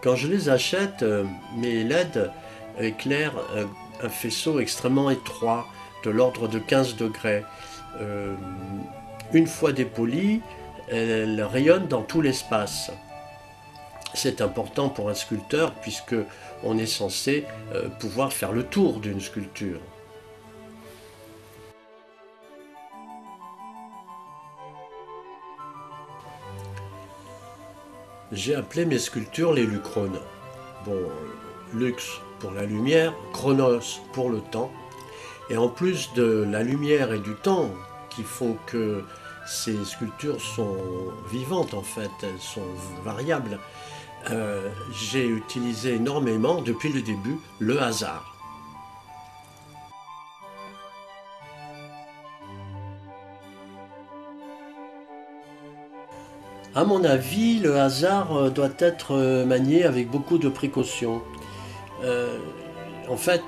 Quand je les achète, mes LED éclairent un faisceau extrêmement étroit, de l'ordre de 15 degrés. Euh, une fois dépolies, elles rayonnent dans tout l'espace. C'est important pour un sculpteur puisque on est censé pouvoir faire le tour d'une sculpture. J'ai appelé mes sculptures les Luchrones. Bon, Lux pour la lumière, Chronos pour le temps. Et en plus de la lumière et du temps qui font que ces sculptures sont vivantes en fait, elles sont variables, j'ai utilisé énormément depuis le début le hasard. À mon avis, le hasard doit être manié avec beaucoup de précaution. Euh, En fait,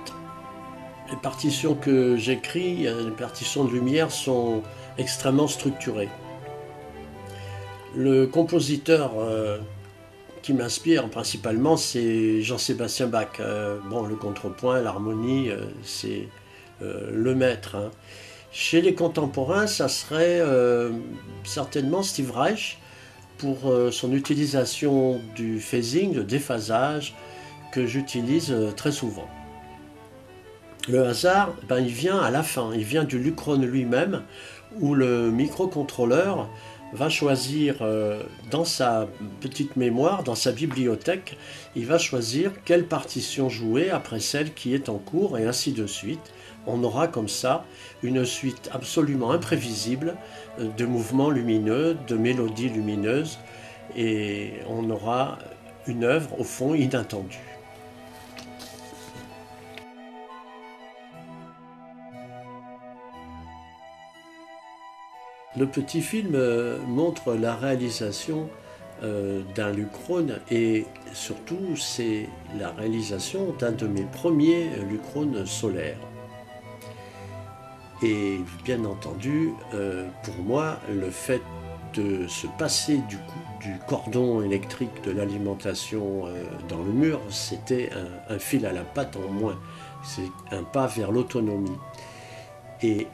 les partitions que j'écris, les partitions de lumière, sont extrêmement structurées. Le compositeur qui m'inspire principalement, c'est Jean-Sébastien Bach. Bon, le contrepoint, l'harmonie, c'est le maître, hein. Chez les contemporains, ça serait certainement Steve Reich pour son utilisation du phasing, le déphasage, que j'utilise très souvent. Le hasard, ben, il vient à la fin, il vient du Lucrone lui-même, où le microcontrôleur va choisir dans sa petite mémoire, dans sa bibliothèque, il va choisir quelle partition jouer après celle qui est en cours et ainsi de suite. On aura comme ça une suite absolument imprévisible de mouvements lumineux, de mélodies lumineuses, et on aura une œuvre au fond inattendue. Le petit film montre la réalisation d'un Lucrone et surtout c'est la réalisation d'un de mes premiers Lucrones solaires. Et bien entendu, pour moi, le fait de se passer du cordon électrique de l'alimentation dans le mur, c'était un fil à la patte en moins. C'est un pas vers l'autonomie. Et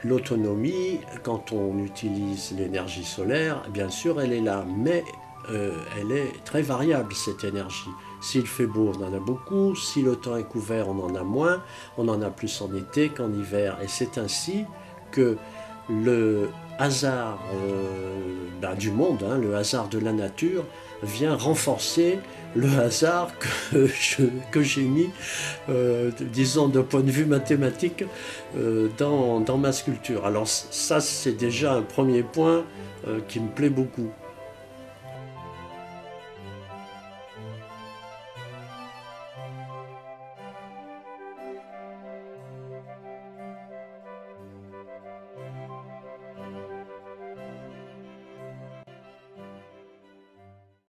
l'autonomie, quand on utilise l'énergie solaire, bien sûr, elle est là, mais elle est très variable, cette énergie. S'il fait beau, on en a beaucoup. Si le temps est couvert, on en a moins. On en a plus en été qu'en hiver. Et c'est ainsi que le hasard du monde, hein, le hasard de la nature, vient renforcer le hasard que j'ai mis, disons, d'un point de vue mathématique, dans ma sculpture. Alors ça, c'est déjà un premier point qui me plaît beaucoup.